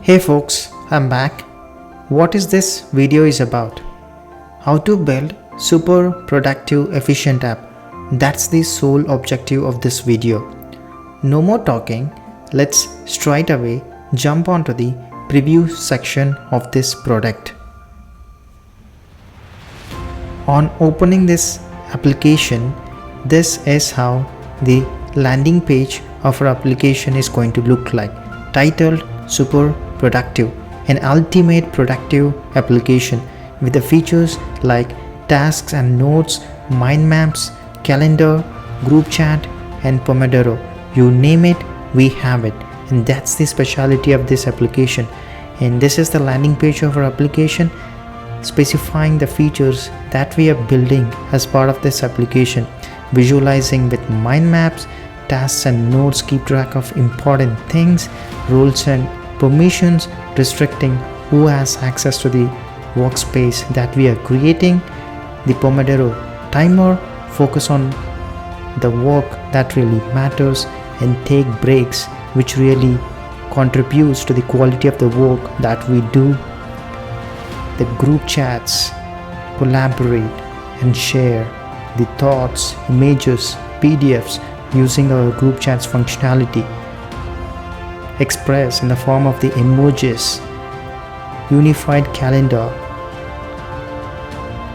Hey folks, I'm back. What is this video is about? How to build super productive efficient app. That's the sole objective of this video. No more talking, let's straight away jump onto the preview section of this product. On opening this application, this is how the landing page of our application is going to look like, titled Super Productive, an ultimate productive application with the features like tasks and notes, mind maps, calendar, group chat, and pomodoro. You name it, we have it, and that's the specialty of this application. And this is the landing page of our application, specifying the features that we are building as part of this application, visualizing with mind maps, tasks and notes, keep track of important things, roles and permissions, restricting who has access to the workspace that we are creating, the pomodoro timer, focus on the work that really matters and take breaks which really contributes to the quality of the work that we do, the group chats, collaborate and share the thoughts, images, PDFs using our group chats functionality, express in the form of the emojis, unified calendar,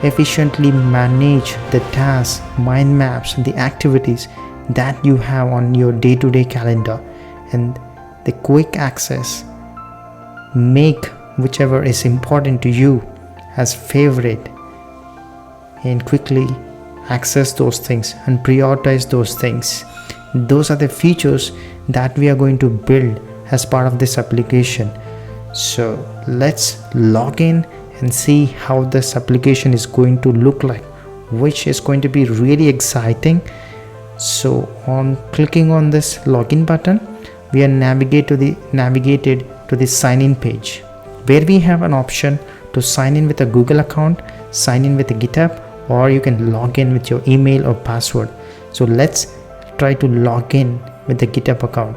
efficiently manage the tasks, mind maps, and the activities that you have on your day-to-day calendar, and the quick access, make whichever is important to you as favorite and quickly access those things and prioritize those things. Those are the features that we are going to build as part of this application. So let's log in and see how this application is going to look like, which is going to be really exciting. So on clicking on this login button, we are navigated to the sign in page, where we have an option to sign in with a Google account, sign in with a GitHub, or you can log in with your email or password. So let's try to log in with the GitHub account.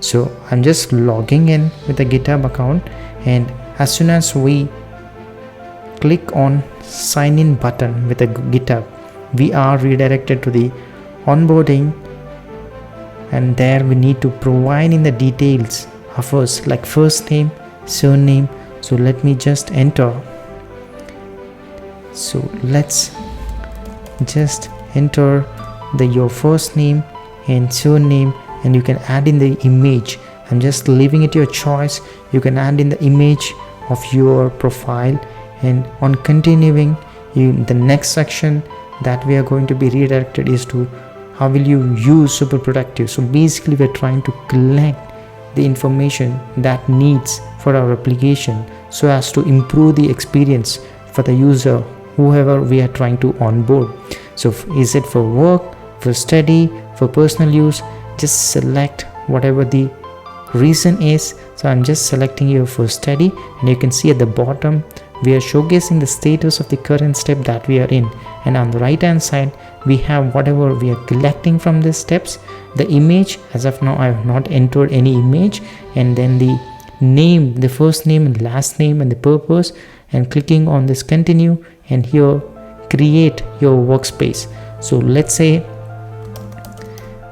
So I'm just logging in with the GitHub account, and as soon as we click on sign in button with the GitHub, we are redirected to the onboarding, and there we need to provide in the details of us like first name, surname. So let me just enter. So let's just enter your first name and surname, and you can add in the image. I'm just leaving it your choice. You can add in the image of your profile, and on continuing, the next section that we are going to be redirected is to how will you use super productive. So basically we're trying to collect the information that needs for our application so as to improve the experience for the user, whoever we are trying to onboard. So is it for work, for study, for personal use? Just select whatever the reason is. So I'm just selecting here for study, and you can see at the bottom we are showcasing the status of the current step that we are in, and on the right hand side we have whatever we are collecting from these steps. The image, as of now I have not entered any image, and then the name, the first name and last name and the purpose, and clicking on this continue, and here create your workspace. So let's say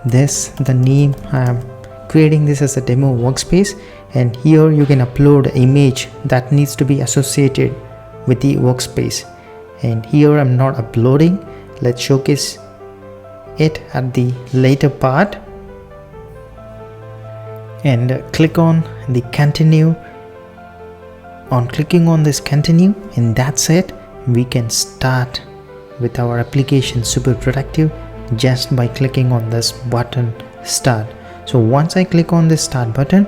the name, I am creating this as a demo workspace, and here you can upload an image that needs to be associated with the workspace. And here I'm not uploading, let's showcase it at the later part, and click on the continue. On clicking on this continue, and that's it, we can start with our application super productive just by clicking on this button start. So once I click on this start button,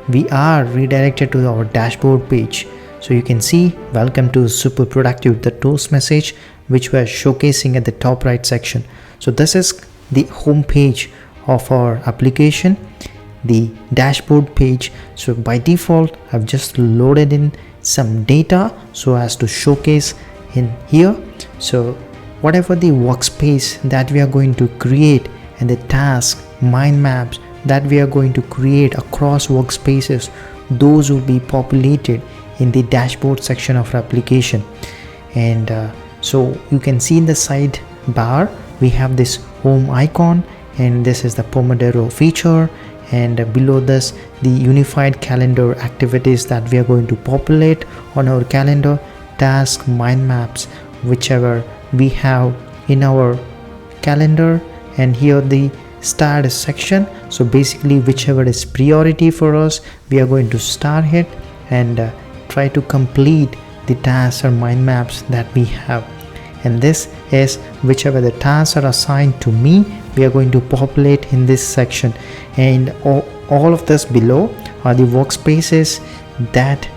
we are redirected to our dashboard page. So you can see welcome to super productive, the toast message which we are showcasing at the top right section. So this is the home page of our application, the dashboard page. So by default I've just loaded in some data so as to showcase in here. So whatever the workspace that we are going to create and the task, mind maps that we are going to create across workspaces those will be populated in the dashboard section of our application. And so you can see in the side bar we have this home icon, and this is the Pomodoro feature, and below this the unified calendar activities that we are going to populate on our calendar, task, mind maps, whichever we have in our calendar. And here the start section, so basically whichever is priority for us, we are going to start it and try to complete the tasks or mind maps that we have. And this is whichever the tasks are assigned to me, we are going to populate in this section. And all of this below are the workspaces that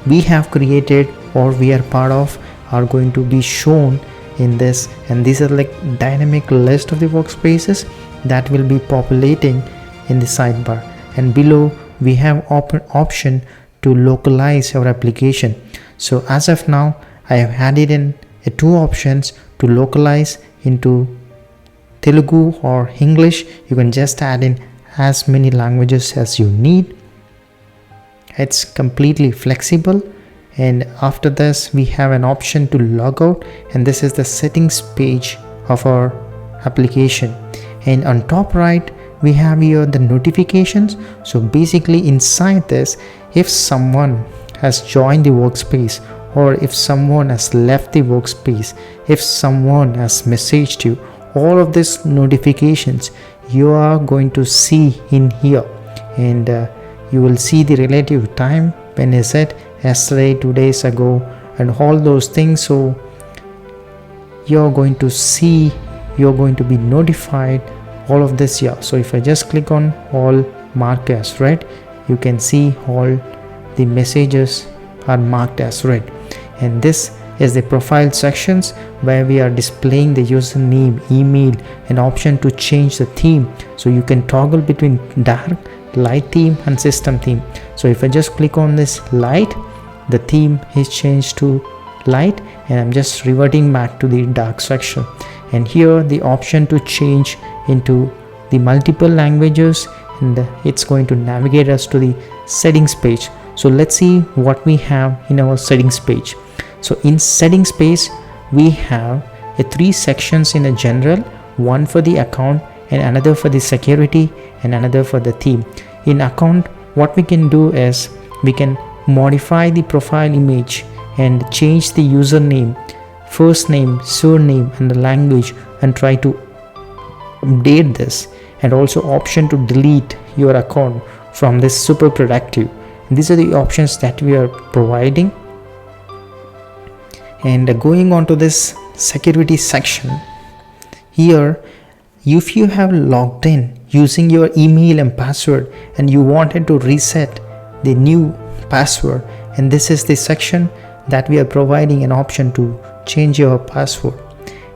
we have created or we are part of, are going to be shown in this. And these are like dynamic list of the workspaces that will be populating in the sidebar. And below we have option to localize our application. So as of now I have added in two options to localize into Telugu or English. You can just add in as many languages as you need. It's completely flexible. And after this we have an option to log out, and this is the settings page of our application. And on top right we have here the notifications. So basically inside this, if someone has joined the workspace, or if someone has left the workspace, if someone has messaged you, all of these notifications you are going to see in here. And you will see the relative time, when is it, yesterday, 2 days ago, and all those things. So you're going to see, you're going to be notified all of this here. So if I just click on all marked as red, you can see all the messages are marked as red. And this is the profile sections where we are displaying the username, email, and option to change the theme. So you can toggle between dark, light theme and system theme. So if I just click on this light, the theme is changed to light, and I'm just reverting back to the dark section. And here the option to change into the multiple languages, and it's going to navigate us to the settings page. So let's see what we have in our settings page. So in settings page we have three sections in a general, one for the account and another for the security and another for the theme. In account, what we can do is we can modify the profile image and change the username, first name, surname and the language, and try to update this, and also option to delete your account from this super productive. These are the options that we are providing. And going on to this security section, here if you have logged in using your email and password and you wanted to reset the new password, and this is the section that we are providing an option to change your password.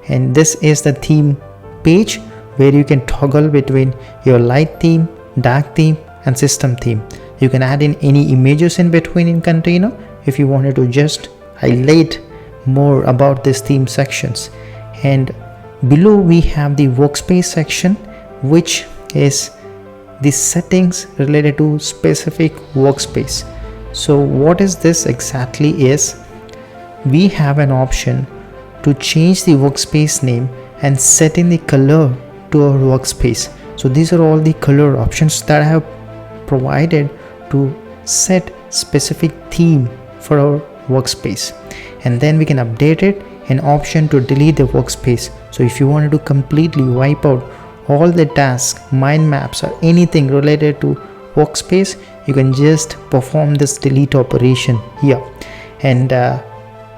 And this is the theme page where you can toggle between your light theme, dark theme and system theme. You can add in any images in between in container if you wanted to just highlight more about this theme sections. And below we have the workspace section, which is the settings related to specific workspace. So what is this exactly is, we have an option to change the workspace name and set in the color to our workspace. So these are all the color options that I have provided to set specific theme for our workspace. And then we can update it, an option to delete the workspace. So if you wanted to completely wipe out all the tasks, mind maps or anything related to workspace, you can just perform this delete operation here. And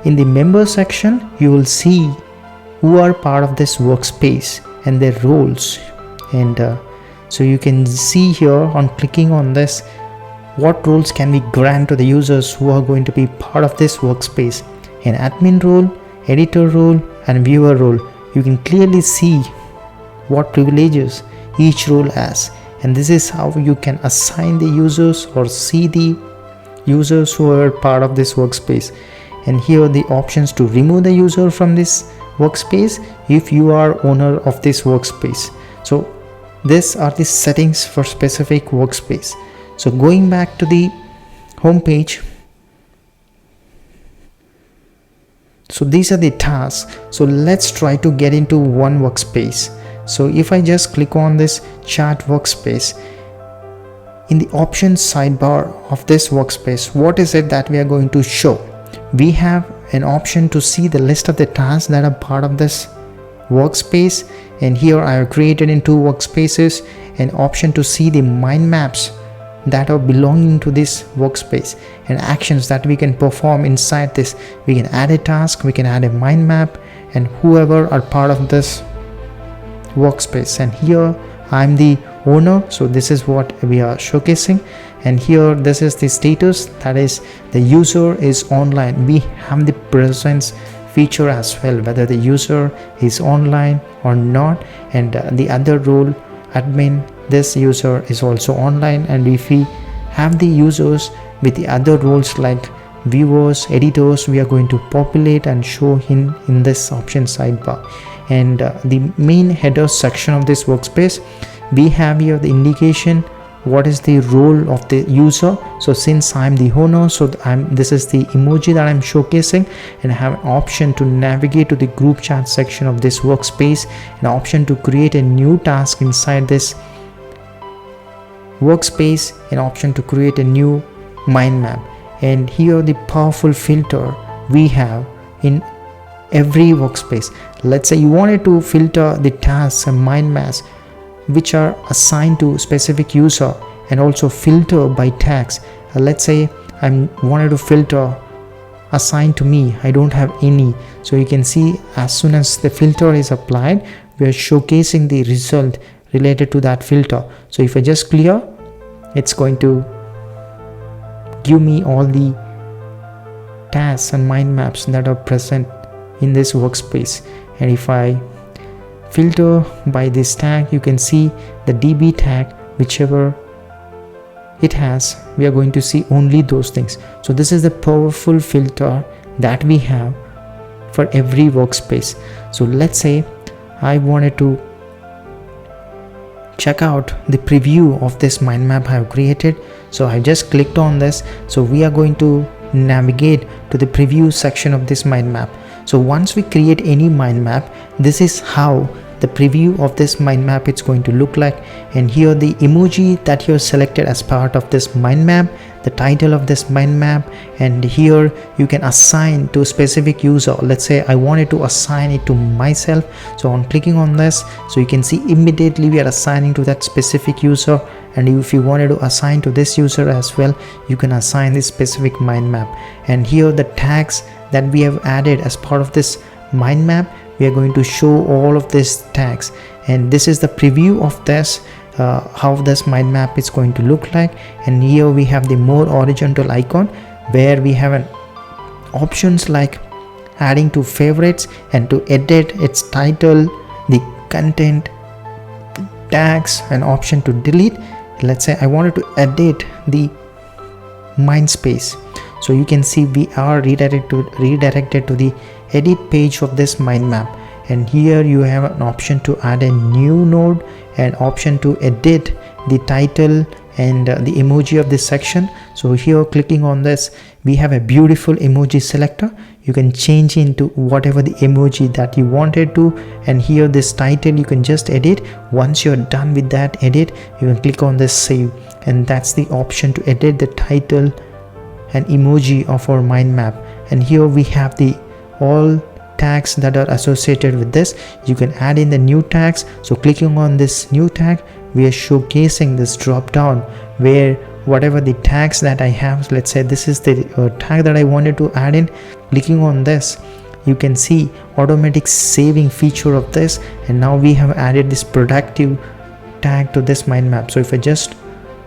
in the member section you will see who are part of this workspace and their roles. And so you can see here on clicking on this, what roles can we grant to the users who are going to be part of this workspace. An admin role, editor role and viewer role. You can clearly see what privileges each role has, and this is how you can assign the users or see the users who are part of this workspace. And here are the options to remove the user from this workspace if you are owner of this workspace. So these are the settings for specific workspace. So going back to the home page. So these are the tasks. So let's try to get into one workspace. So if I just click on this chart workspace, in the options sidebar of this workspace, what is it that we are going to show? We have an option to see the list of the tasks that are part of this workspace, and here I have created in 2 workspaces an option to see the mind maps that are belonging to this workspace and actions that we can perform inside this. We can add a task, we can add a mind map, and whoever are part of this workspace. And here I'm the owner, so this is what we are showcasing. And here this is the status, that is the user is online. We have the presence feature as well, whether the user is online or not. And the other role, admin, this user is also online. And if we have the users with the other roles like viewers, editors, we are going to populate and show in this option sidebar. And the main header section of this workspace, we have here the indication what is the role of the user. So since I'm the owner, so this is the emoji that I'm showcasing, and I have an option to navigate to the group chat section of this workspace, an option to create a new task inside this workspace, an option to create a new mind map. And here the powerful filter we have in every workspace. Let's say you wanted to filter the tasks and mind maps which are assigned to specific user, and also filter by tags. Let's say I wanted to filter assigned to me, I don't have any. So you can see as soon as the filter is applied, we are showcasing the result related to that filter. So if I just clear, it's going to give me all the tasks and mind maps that are present in this workspace. And if I filter by this tag, you can see the DB tag, whichever it has, we are going to see only those things. So this is the powerful filter that we have for every workspace. So let's say I wanted to check out the preview of this mind map I have created. So I just clicked on this. So we are going to navigate to the preview section of this mind map. So once we create any mind map, this is how the preview of this mind map is going to look like. And here the emoji that you selected as part of this mind map, the title of this mind map, and here you can assign to a specific user. Let's say I wanted to assign it to myself, so on clicking on this, so you can see immediately we are assigning to that specific user. And if you wanted to assign to this user as well, you can assign this specific mind map. And here the tags that we have added as part of this mind map, we are going to show all of these tags. And this is the preview of this, how this mind map is going to look like. And here we have the more horizontal icon where we have an options like adding to favorites and to edit its title, the content, tags, an option to delete. Let's say I wanted to edit the mind space, so you can see we are redirected to the edit page of this mind map. And here you have an option to add a new node, an option to edit the title and the emoji of this section. So here clicking on this, we have a beautiful emoji selector. You can change into whatever the emoji that you wanted to. And here this title you can just edit. Once you're done with that edit, you can click on this save, and that's the option to edit the title and emoji of our mind map. And here we have the all tags that are associated with this. You can add in the new tags. So clicking on this new tag, we are showcasing this drop down where whatever the tags that I have, let's say this is the tag that I wanted to add in. Clicking on this, you can see automatic saving feature of this. And now we have added this productive tag to this mind map. So if I just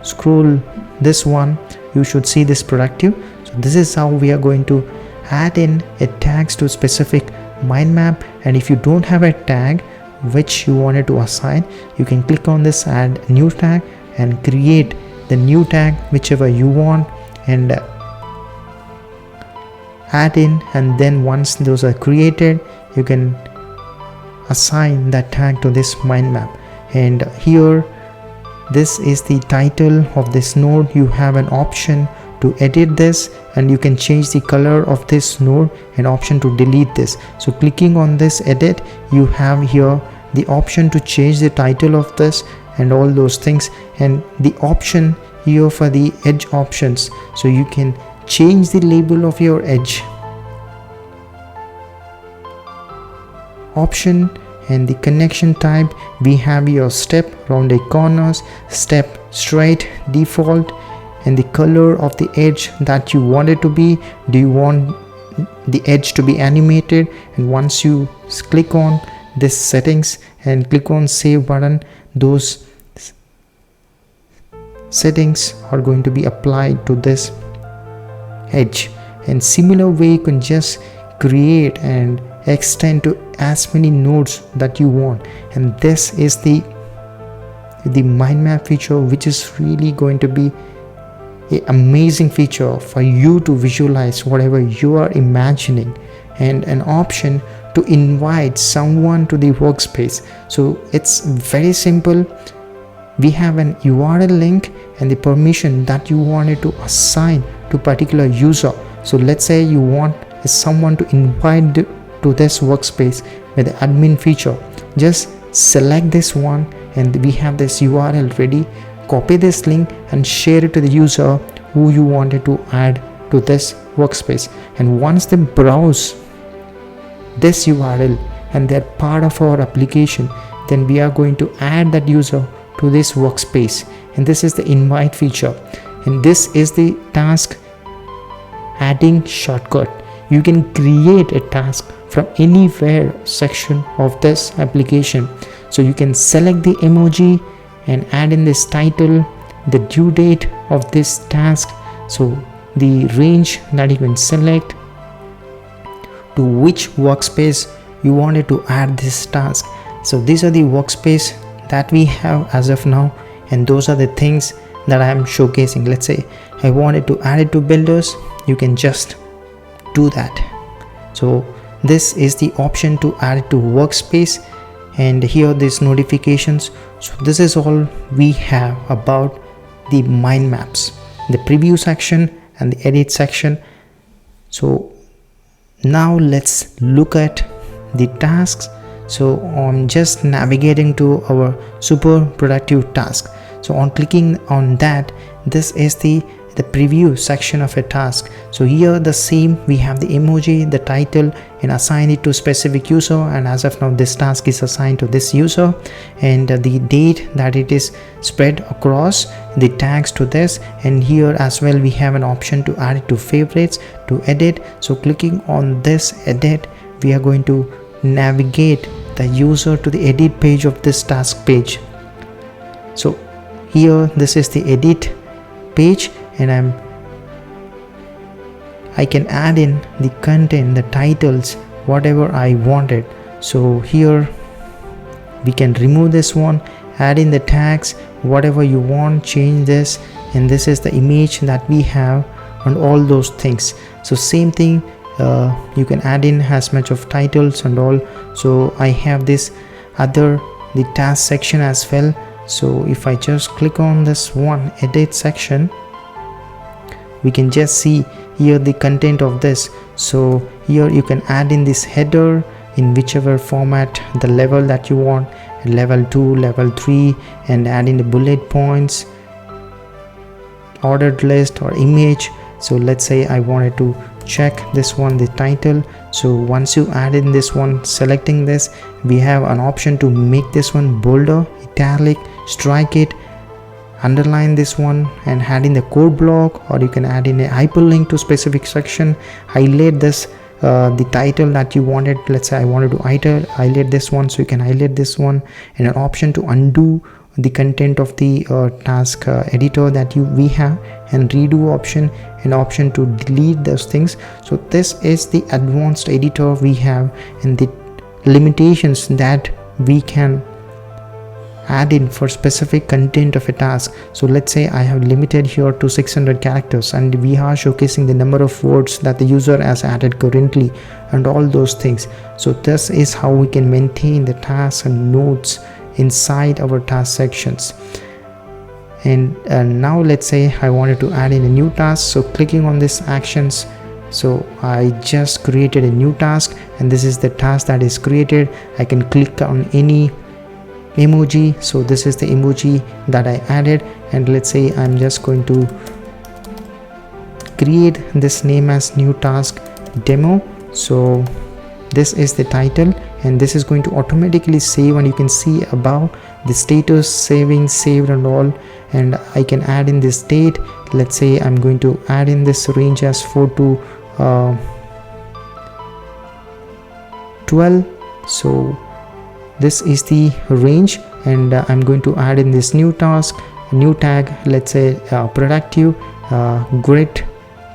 scroll this one, you should see this productive. So this is how we are going to add in a tags to specific mind map. And if you don't have a tag which you wanted to assign, you can click on this add new tag and create the new tag whichever you want and add in. And then once those are created, you can assign that tag to this mind map. And here this is the title of this node. You have an option to edit this, and you can change the color of this node, and option to delete this. So clicking on this edit, you have here the option to change the title of this and all those things, and the option here for the edge options, so you can change the label of your edge option. And the connection type, we have your step, rounded corners, step, straight, default, and the color of the edge that you want it to be. Do you want the edge to be animated? And once you click on this settings and click on save button, those settings are going to be applied to this edge. And similar way, you can just create and extend to as many nodes that you want. And this is the mind map feature, which is really going to be an amazing feature for you to visualize whatever you are imagining, and an option to invite someone to the workspace. So it's very simple. We have an URL link and the permission that you wanted to assign to particular user. So let's say you want someone to invite to this workspace with the admin feature. Just select this one, and we have this URL ready. Copy this link and share it to the user who you wanted to add to this workspace. And once they browse this URL and they're part of our application, then we are going to add that user to this workspace. And this is the invite feature, and this is the task adding shortcut. You can create a task from anywhere section of this application. So you can select the emoji and add in this title, the due date of this task, so the range that you can select, to which workspace you wanted to add this task. So these are the workspace that we have as of now, and those are the things that I am showcasing. Let's say I wanted to add it to builders, you can just do that. So this is the option to add it to workspace, and here these notifications. So this is all we have about the mind maps, the preview section and the edit section. So now let's look at the tasks. So I'm just navigating to our super productive task. So on clicking on that, this is the preview section of a task. So here the same, we have the emoji, the title, and assign it to specific user, and as of now this task is assigned to this user, and the date that it is spread across the tags to this. And here as well we have an option to add it to favorites, to edit. So clicking on this edit, we are going to navigate the user to the edit page of this task page. So here this is the edit page, and I can add in the content, the titles, whatever I wanted. So here we can remove this one, add in the tags, whatever you want, change this, and this is the image that we have and all those things. So same thing, you can add in as much of titles and all. So I have this other, the task section as well. So if I just click on this one edit section, we can just see here the content of this. So here you can add in this header in whichever format, the level that you want, level 2, level 3, and add in the bullet points, ordered list or image. So let's say I wanted to check this one, the title. So once you add in this one, selecting this, we have an option to make this one bolder, italic, strike it, underline this one, and add in the code block, or you can add in a hyperlink to specific section, highlight this, the title that you wanted. Let's say I wanted to highlight this one, so you can highlight this one, and an option to undo the content of the task editor that we have, and redo option, and option to delete those things. So this is the advanced editor we have, and the limitations that we can add in for specific content of a task. So let's say I have limited here to 600 characters, and we are showcasing the number of words that the user has added currently and all those things. So this is how we can maintain the tasks and notes inside our task sections. And now let's say I wanted to add in a new task, so clicking on this actions, so I just created a new task, and this is the task that is created. I can click on any emoji, so this is the emoji that I added, and let's say I'm just going to create this name as new task demo. So this is the title, and this is going to automatically save, and you can see above the status saving, saved and all. And I can add in this date. Let's say I'm going to add in this range as 4 to 12. So this is the range, and I'm going to add in this new task, new tag, let's say productive, great,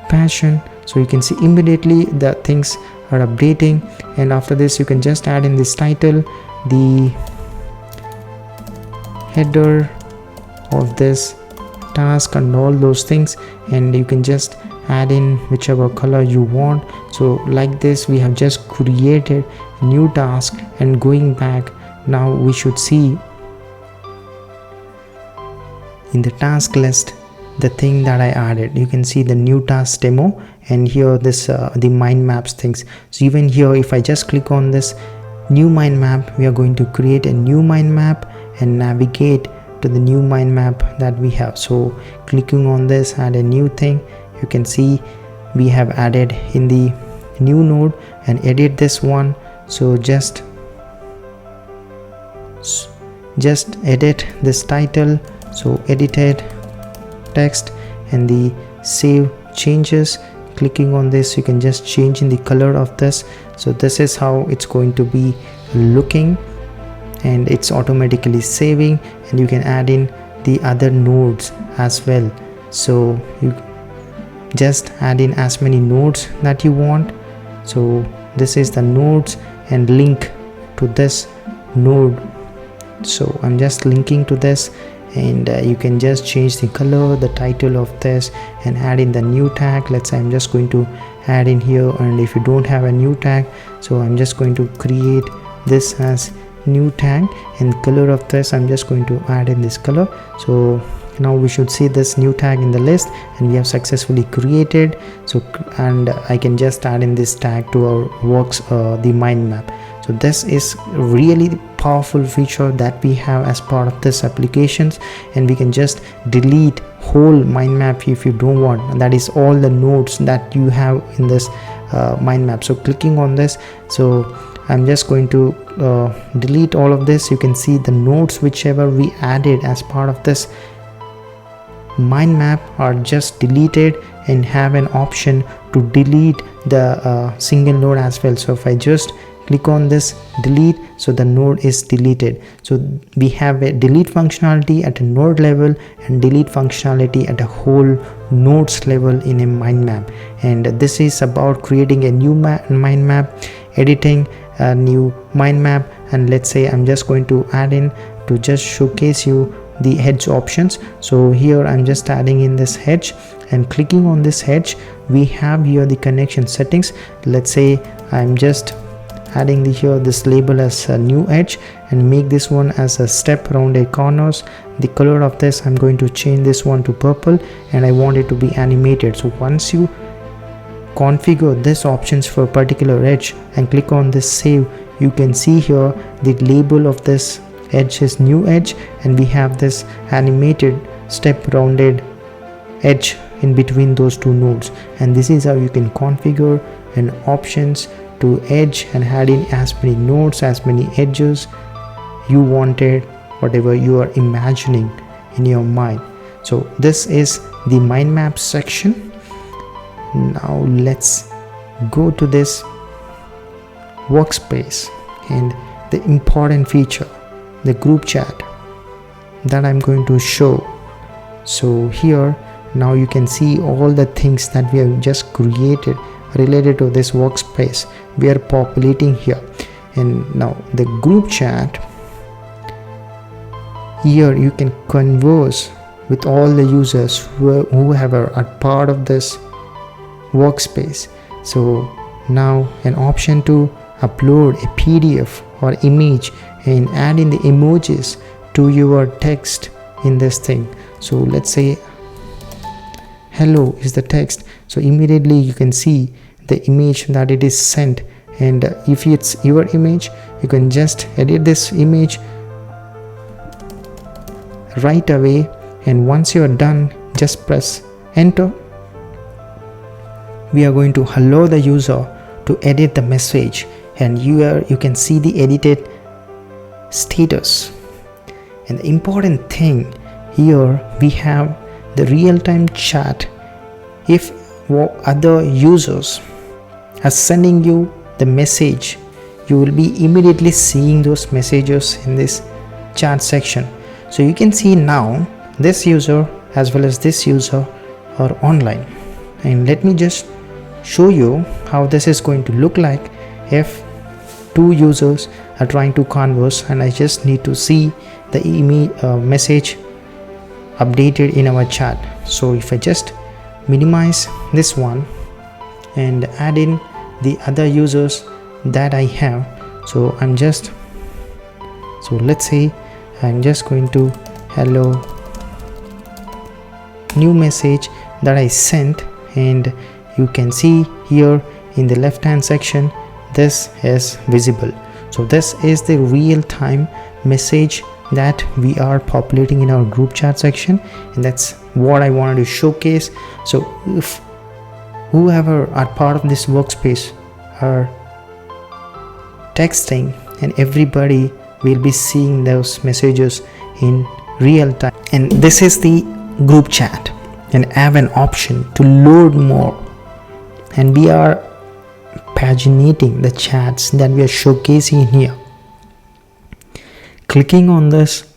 passion. So you can see immediately the things are updating. And after this you can just add in this title, the header of this task and all those things, and you can just add in whichever color you want. So like this we have just created a new task, and going back now we should see in the task list the thing that I added. You can see the new task demo, and here this the mind maps things. So even here if I just click on this new mind map, we are going to create a new mind map and navigate to the new mind map that we have. So clicking on this, add a new thing, you can see we have added in the new node, and edit this one. So just edit this title, so edited text, and the save changes. Clicking on this you can just change in the color of this. So this is how it's going to be looking, and it's automatically saving, and you can add in the other nodes as well. So you just add in as many nodes that you want. So this is the nodes, and link to this node. So I'm just linking to this, and you can just change the color, the title of this, and add in the new tag. Let's say I'm just going to add in here, and if you don't have a new tag, so I'm just going to create this as new tag, and color of this I'm just going to add in this color. So now we should see this new tag in the list, and we have successfully created. So and I can just add in this tag to our works the mind map. So this is really powerful feature that we have as part of this applications, and we can just delete whole mind map if you don't want. And that is all the nodes that you have in this mind map. So clicking on this, so I'm just going to delete all of this. You can see the nodes whichever we added as part of this mind map are just deleted, and have an option to delete the single node as well. So if I just click on this delete, so the node is deleted. So we have a delete functionality at a node level, and delete functionality at a whole nodes level in a mind map. And this is about creating a new mind map, editing a new mind map. And let's say I'm just going to add in to just showcase you the hedge options. So here I'm just adding in this hedge, and clicking on this hedge, we have here the connection settings. Let's say I'm just adding here this label as a new edge, and make this one as a step rounded corners. The color of this I'm going to change this one to purple, and I want it to be animated. So once you configure this options for a particular edge and click on this save, you can see here the label of this edge is new edge, and we have this animated step rounded edge in between those two nodes. And this is how you can configure an options to edge and add in as many nodes, as many edges you wanted, whatever you are imagining in your mind. So this is the mind map section. Now let's go to this workspace and the important feature, the group chat, that I'm going to show. So here now you can see all the things that we have just created related to this workspace. We are populating here. And now the group chat, here you can converse with all the users who are part of this workspace. So now an option to upload a PDF or image and add in the emojis to your text in this thing. So let's say hello is the text, so immediately you can see the image that it is sent. And if it's your image, you can just edit this image right away, and once you are done, just press enter. We are going to allow the user to edit the message, and you can see the edited status. And the important thing here, we have the real-time chat. If other users are sending you the message, you will be immediately seeing those messages in this chat section. So you can see now this user as well as this user are online. And let me just show you how this is going to look like if two users are trying to converse, and I just need to see the message updated in our chat. So if I just minimize this one and add in the other users that I have, so let's say I'm just going to hello new message that I sent, and you can see here in the left hand section this is visible. So this is the real-time message that we are populating in our group chat section, and that's what I wanted to showcase. So if whoever are part of this workspace are texting, and everybody will be seeing those messages in real time. And this is the group chat, and I have an option to load more, and we are paginating the chats that we are showcasing here. Clicking on this,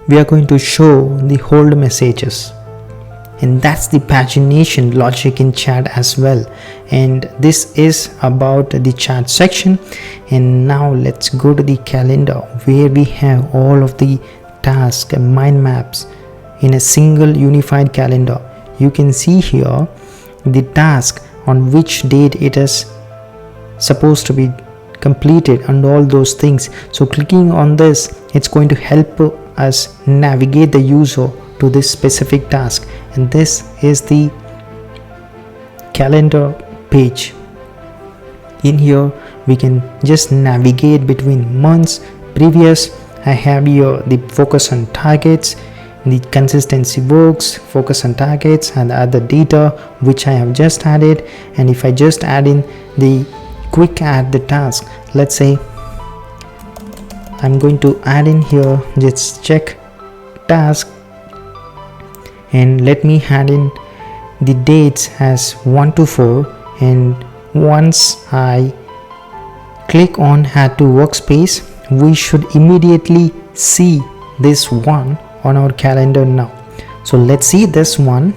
we are going to show the hold messages, and that's the pagination logic in chat as well. And this is about the chat section. And now let's go to the calendar, where we have all of the tasks and mind maps in a single unified calendar. You can see here the task on which date it is supposed to be completed and all those things. So clicking on this, it's going to help us navigate the user to this specific task. And this is the calendar page. In here we can just navigate between months, previous. I have here the focus on targets, the consistency works, focus on targets, and other data which I have just added. And if I just add in the quick add the task, let's say I'm going to add in here, just check task, and let me add in the dates as 1 to 4. And once I click on add to workspace, we should immediately see this one on our calendar now. So let's see this one.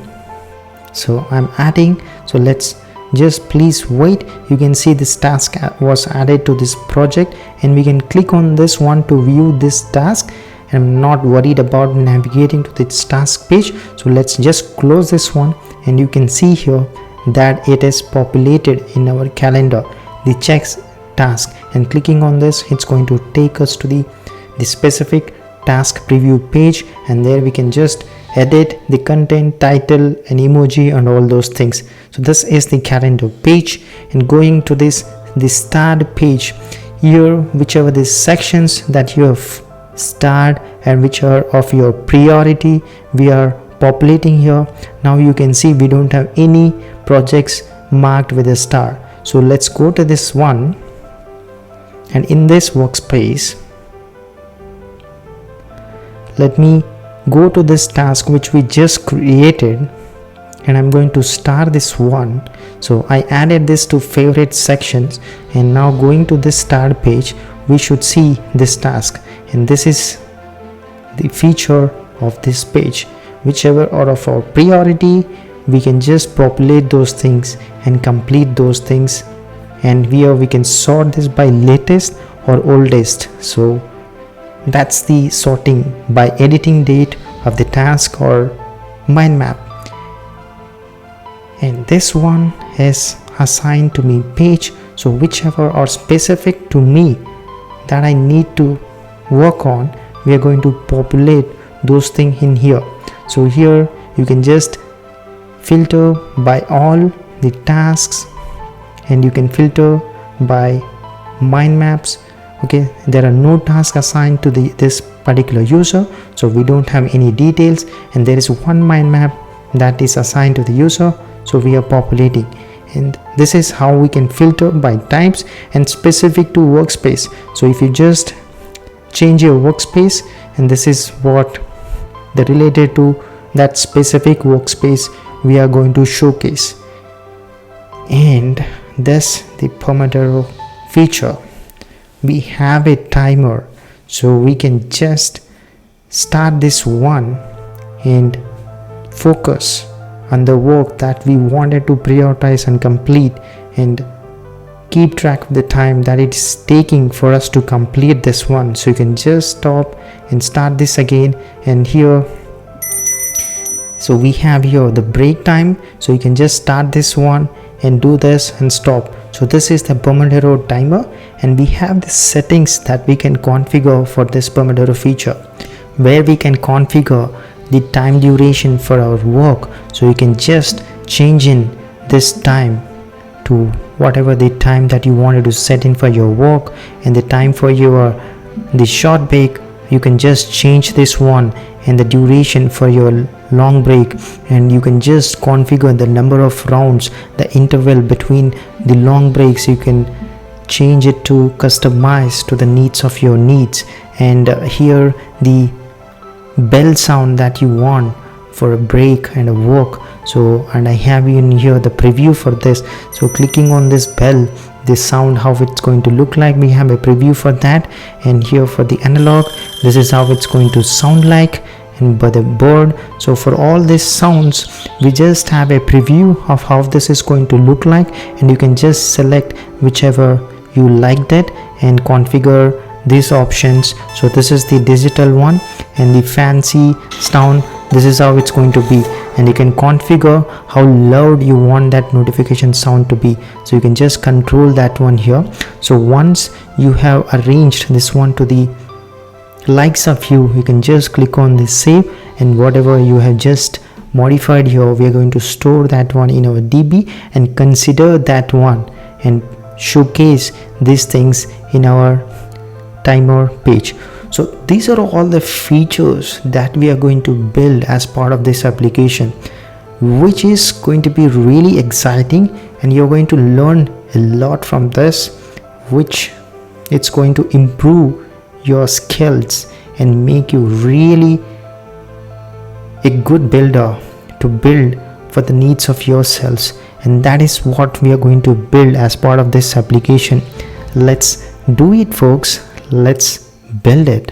So I'm adding, so let's just please wait. You can see this task was added to this project, and we can click on this one to view this task. I'm not worried about navigating to this task page, so let's just close this one. And you can see here that it is populated in our calendar, the checks task, and clicking on this, it's going to take us to the specific task preview page, and there we can just edit the content, title, and emoji and all those things. So this is the calendar page. And going to the start page, here whichever the sections that you have starred and which are of your priority, we are populating here. Now you can see we don't have any projects marked with a star. So let's go to this one, and in this workspace, let me go to this task which we just created, and I'm going to start this one. So I added this to favorite sections, and now going to this start page, we should see this task, and this is the feature of this page. Whichever are of our priority, we can just populate those things and complete those things. And here we can sort this by latest or oldest. So that's the sorting by editing date of the task or mind map. And this one is assigned to me page. So whichever are specific to me that I need to work on, we are going to populate those things in here. So here you can just filter by all the tasks, and you can filter by mind maps. Okay, there are no tasks assigned to this particular user, so we don't have any details, and there is one mind map that is assigned to the user, so we are populating. And this is how we can filter by types and specific to workspace. So if you just change your workspace, and this is what the related to that specific workspace we are going to showcase. And this the pomodoro feature, we have a timer, so we can just start this one and focus on the work that we wanted to prioritize and complete, and keep track of the time that it's taking for us to complete this one. So you can just stop and start this again. And here, so we have here the break time, so you can just start this one and do this and stop. So this is the pomodoro timer, and we have the settings that we can configure for this pomodoro feature, where we can configure the time duration for our work. So you can just change in this time to whatever the time that you wanted to set in for your work, and the time for the short break, you can just change this one, and the duration for your long break, and you can just configure the number of rounds, the interval between the long breaks. You can change it to customize to the needs of your needs. And here the bell sound that you want for a break and a work. So, and I have in here the preview for this. So clicking on this bell, this sound, how it's going to look like, we have a preview for that. And here for the analog, this is how it's going to sound like, and by the board. So for all these sounds, we just have a preview of how this is going to look like, and you can just select whichever you like that and configure these options. So this is the digital one, and the fancy sound, this is how it's going to be, and you can configure how loud you want that notification sound to be. So you can just control that one here. So once you have arranged this one to the likes of you can just click on this save, and whatever you have just modified here, we are going to store that one in our DB and consider that one and showcase these things in our timer page. So these are all the features that we are going to build as part of this application, which is going to be really exciting, and you're going to learn a lot from this, which it's going to improve your skills and make you really a good builder to build for the needs of yourselves. And that is what we are going to build as part of this application. Let's do it, folks. Let's build it.